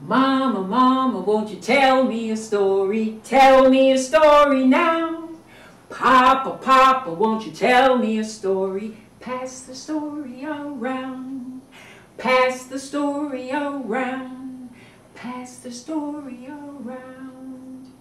Mama, mama, won't you tell me a story? Tell me a story now. Papa, papa, won't you tell me a story? Pass the story around. Pass the story around. Pass the story around.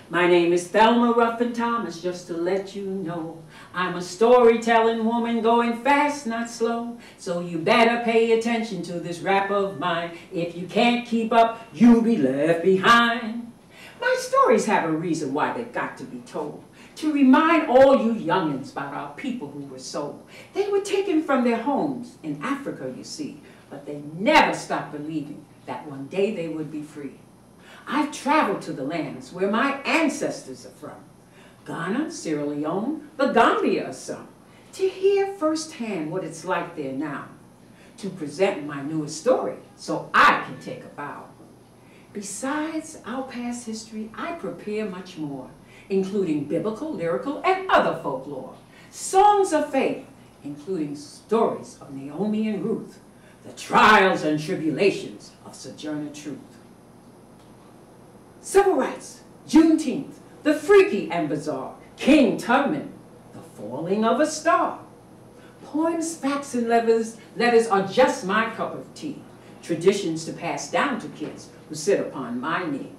My name is Thelma Ruffin Thomas, just to let you know. I'm a storytelling woman going fast, not slow. So you better pay attention to this rap of mine. If you can't keep up, you'll be left behind. My stories have a reason why they've got to be told. To remind all you youngins about our people who were sold. They were taken from their homes in Africa, you see. But they never stopped believing that one day they would be free. I've traveled to the lands where my ancestors are from. Ghana, Sierra Leone, the Gambia are some. To hear firsthand what it's like there now. To present my newest story so I can take a bow. Besides our past history, I prepare much more, including biblical, lyrical, and other folklore. Songs of faith, including stories of Naomi and Ruth. The trials and tribulations of Sojourner Truth. Civil rights, Juneteenth, the freaky and bizarre, King Tubman, the falling of a star. Poems, facts, and letters are just my cup of tea. Traditions to pass down to kids who sit upon my knee.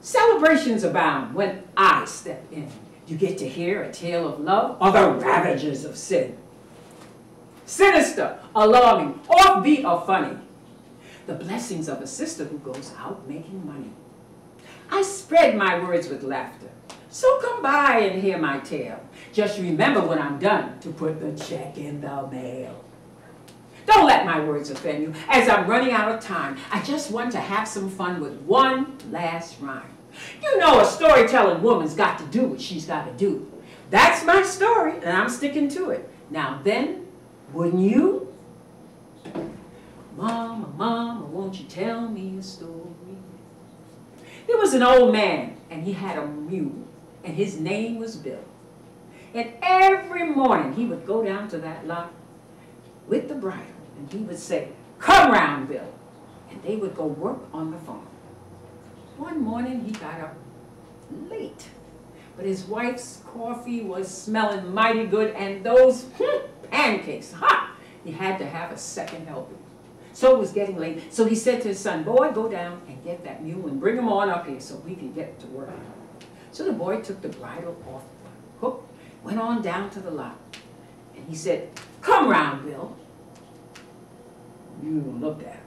Celebrations abound when I step in. You get to hear a tale of love or the ravages of sin. Sinister, alarming, offbeat, or funny. The blessings of a sister who goes out making money. I spread my words with laughter, so come by and hear my tale. Just remember when I'm done to put the check in the mail. Don't let my words offend you, as I'm running out of time. I just want to have some fun with one last rhyme. You know a storytelling woman's got to do what she's got to do. That's my story, and I'm sticking to it. Now then, wouldn't you? Mama, mama, won't you tell me a story? There was an old man, and he had a mule, and his name was Bill. And every morning he would go down to that lot with the bridle, and he would say, "Come round, Bill." And they would go work on the farm. One morning he got up late, but his wife's coffee was smelling mighty good, and those pancakes, hot. He had to have a second helping. So it was getting late, so he said to his son, "Boy, go down and get that mule and bring him on up here so we can get to work." So the boy took the bridle off the hook, went on down to the lot, and he said, "Come round, Bill." Mule looked at him.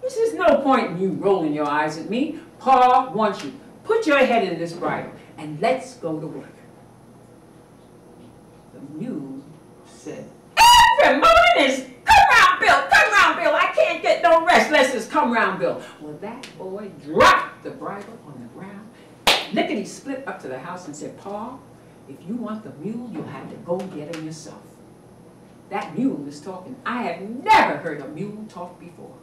He says, "No point in you rolling your eyes at me. Pa wants you. Put your head in this bridle and let's go to work." The mule said, "Every morning is come round, Bill, come round, Bill. I can't get no rest unless it's come round, Bill." Well, that boy dropped the bridle on the ground, lickety split up to the house and said, "Pa, if you want the mule, you'll have to go get him yourself." That mule is talking. I have never heard a mule talk before.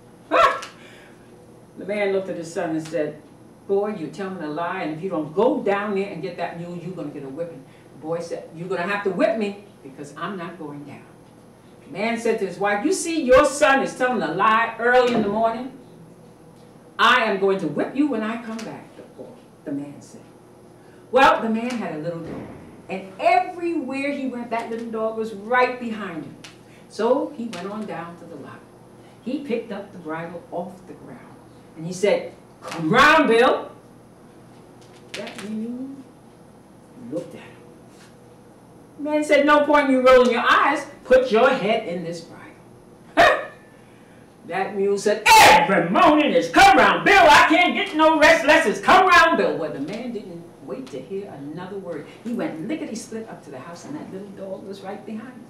The man looked at his son and said, "Boy, you're telling a lie, and if you don't go down there and get that mule, you're going to get a whipping." The boy said, "You're going to have to whip me because I'm not going down." The man said to his wife, "You see, your son is telling a lie early in the morning. I am going to whip you when I come back," the man said. Well, the man had a little dog, and everywhere he went, that little dog was right behind him. So he went on down to the lot. He picked up the bridle off the ground, and he said, "Come round, Bill." That mule looked at him. The man said, "No point in you rolling your eyes. Put your head in this bridle." That mule said, "Every morning is come round, Bill. I can't get no rest unless it's come round, Bill." Well, the man didn't wait to hear another word. He went lickety-split up to the house, and that little dog was right behind him.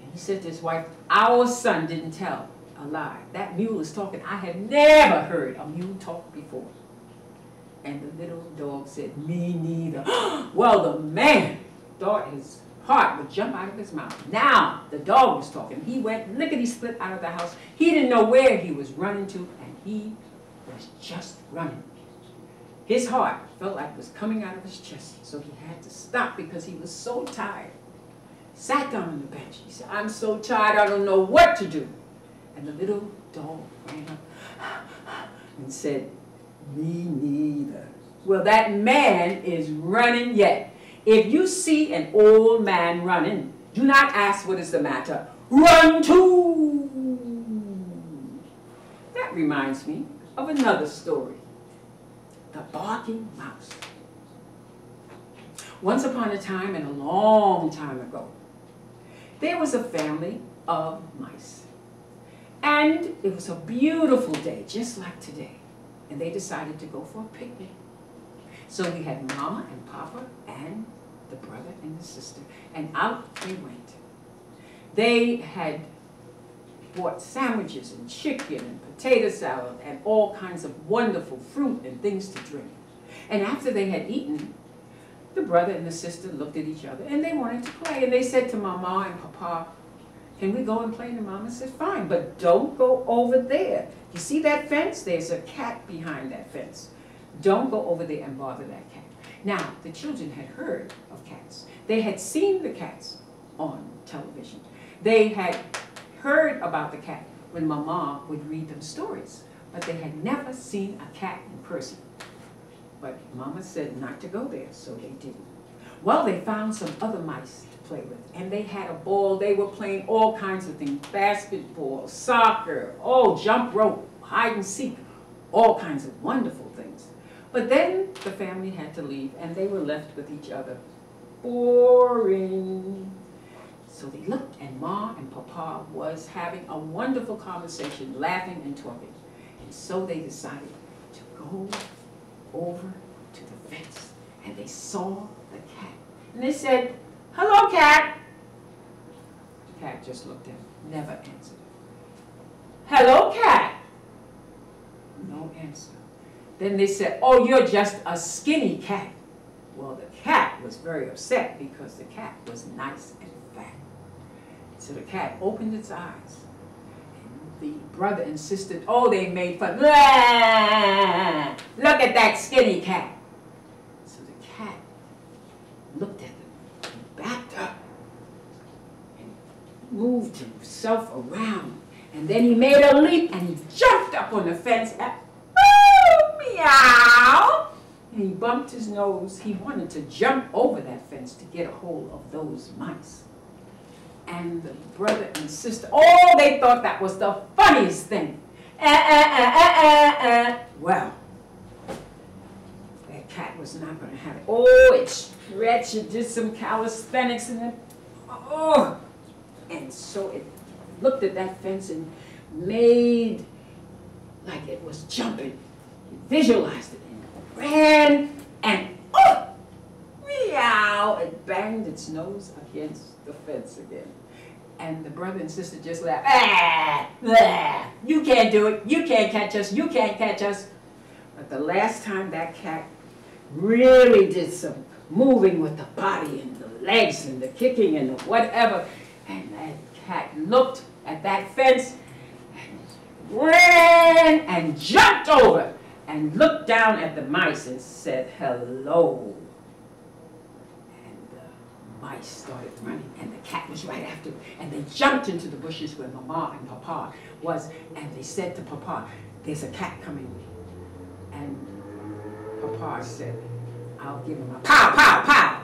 And he said to his wife, "Our son didn't tell a lie. That mule is talking. I have never heard a mule talk before." And the little dog said, "Me neither." Well, the man thought his heart would jump out of his mouth. Now the dog was talking. He went lickety-split out of the house. He didn't know where he was running to, and he was just running. His heart felt like it was coming out of his chest, so he had to stop because he was so tired. Sat down on the bench. He said, "I'm so tired, I don't know what to do." And the little dog ran up and said, "Me neither." Well, that man is running yet. If you see an old man running, do not ask what is the matter. Run too. That reminds me of another story. The Barking Mouse. Once upon a time, and a long time ago, there was a family of mice. And it was a beautiful day, just like today. And they decided to go for a picnic. So we had Mama and Papa and the brother and the sister. And out they went. They had bought sandwiches and chicken and potato salad and all kinds of wonderful fruit and things to drink. And after they had eaten, the brother and the sister looked at each other and they wanted to play. And they said to Mama and Papa, "Can we go and play?" And Mama said, "Fine, but don't go over there. You see that fence? There's a cat behind that fence. Don't go over there and bother that cat." Now, the children had heard of cats. They had seen the cats on television. They had heard about the cat when Mama would read them stories, but they had never seen a cat in person. But Mama said not to go there, so they didn't. Well, they found some other mice to play with, and they had a ball. They were playing all kinds of things: basketball, soccer, jump rope, hide and seek, all kinds of wonderful things. But then the family had to leave, and they were left with each other. Boring. So they looked, and Ma and Papa was having a wonderful conversation, laughing and talking. And so they decided to go over to the fence, and they saw the cat. And they said, "Hello, cat." The cat just looked at them, never answered. "Hello, cat." No answer. Then they said, "Oh, you're just a skinny cat." Well, the cat was very upset because the cat was nice and fat. So the cat opened its eyes. And the brother and sister, they made fun. "Blah! Look at that skinny cat." So the cat looked at them and backed up and moved himself around. And then he made a leap and he jumped up on the fence. Meow! And he bumped his nose. He wanted to jump over that fence to get a hold of those mice. And the brother and sister, they thought that was the funniest thing. Well, that cat was not going to have it. It stretched, it did some calisthenics, and and so it looked at that fence and made like it was jumping. It visualized it and ran and meow! It banged its nose against the fence again. And the brother and sister just laughed. "You can't do it. You can't catch us. You can't catch us." But the last time that cat really did some moving with the body and the legs and the kicking and the whatever, and that cat looked at that fence and ran and jumped over and looked down at the mice and said, "Hello." Mice started running, and the cat was right after it. And they jumped into the bushes where Mama and Papa was, and they said to Papa, "There's a cat coming." And Papa said, "I'll give him a pow, pow, pow."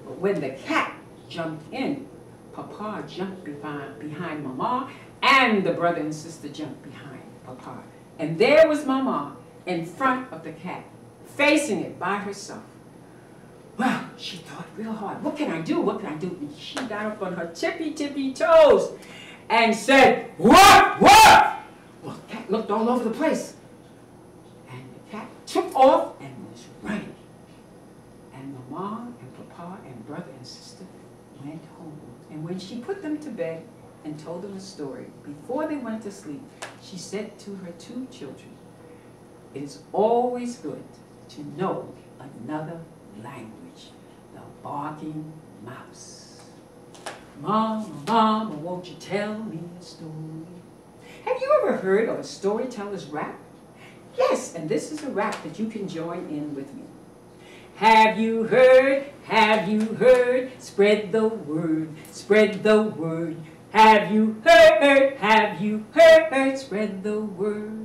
But when the cat jumped in, Papa jumped behind Mama, and the brother and sister jumped behind Papa. And there was Mama in front of the cat, facing it by herself. Well, she thought real hard. What can I do? What can I do? And she got up on her tippy toes and said, "Woof, woof!" Well, the cat looked all over the place. And the cat took off and was running. And Mama and Papa and brother and sister went home. And when she put them to bed and told them a story, before they went to sleep, she said to her two children, "It is always good to know another language, the barking mouse." "Mama, Mama, won't you tell me a story?" Have you ever heard of a storyteller's rap? Yes, and this is a rap that you can join in with me. Have you heard, spread the word, Have you heard? Have you heard? Spread the word.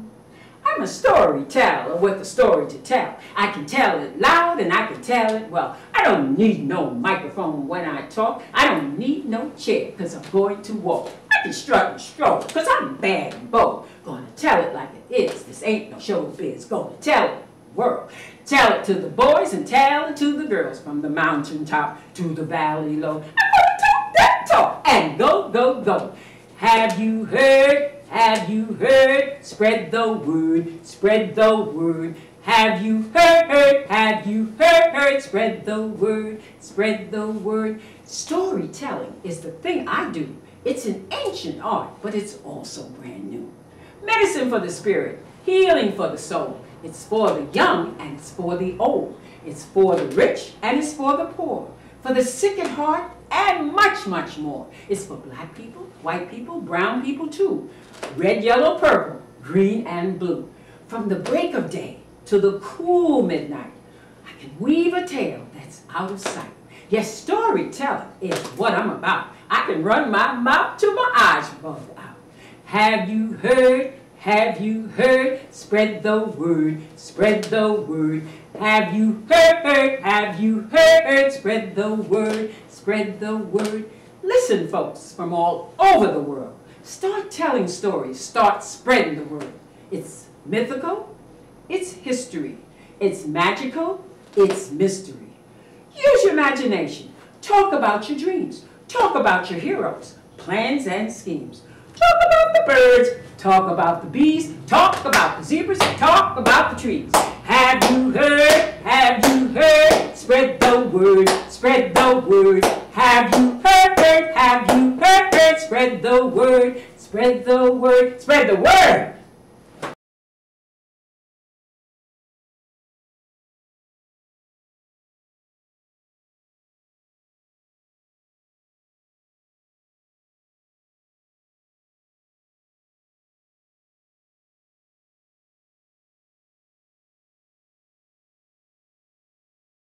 I'm a storyteller with a story to tell. I can tell it loud and I can tell it well. I don't need no microphone when I talk. I don't need no chair because I'm going to walk. I can strut and stroll because I'm bad and bold. Gonna tell it like it is. This ain't no showbiz. Gonna tell it the world. Tell it to the boys and tell it to the girls. From the mountaintop to the valley low. I'm gonna talk that talk and go, go, go. Have you heard? Have you heard? Spread the word, spread the word. Have you heard? Have you heard? Spread the word, spread the word. Storytelling is the thing I do. It's an ancient art, but it's also brand new. Medicine for the spirit, healing for the soul. It's for the young and it's for the old. It's for the rich and it's for the poor. For the sick at heart and much, much more. It's for black people, white people, brown people too. Red, yellow, purple, green, and blue. From the break of day to the cool midnight, I can weave a tale that's out of sight. Yes, storytelling is what I'm about. I can run my mouth till my eyes bug out. Have you heard? Have you heard? Spread the word, spread the word. Have you heard? Have you heard? Spread the word, spread the word. Listen, folks from all over the world. Start telling stories, start spreading the word. It's mythical, it's history. It's magical, it's mystery. Use your imagination. Talk about your dreams. Talk about your heroes, plans and schemes. Talk about the birds, talk about the bees, talk about the zebras, talk about the trees. Have you heard? Have you heard? Spread the word, spread the word. Have you heard? Have you heard? Spread the word, spread the word, spread the word.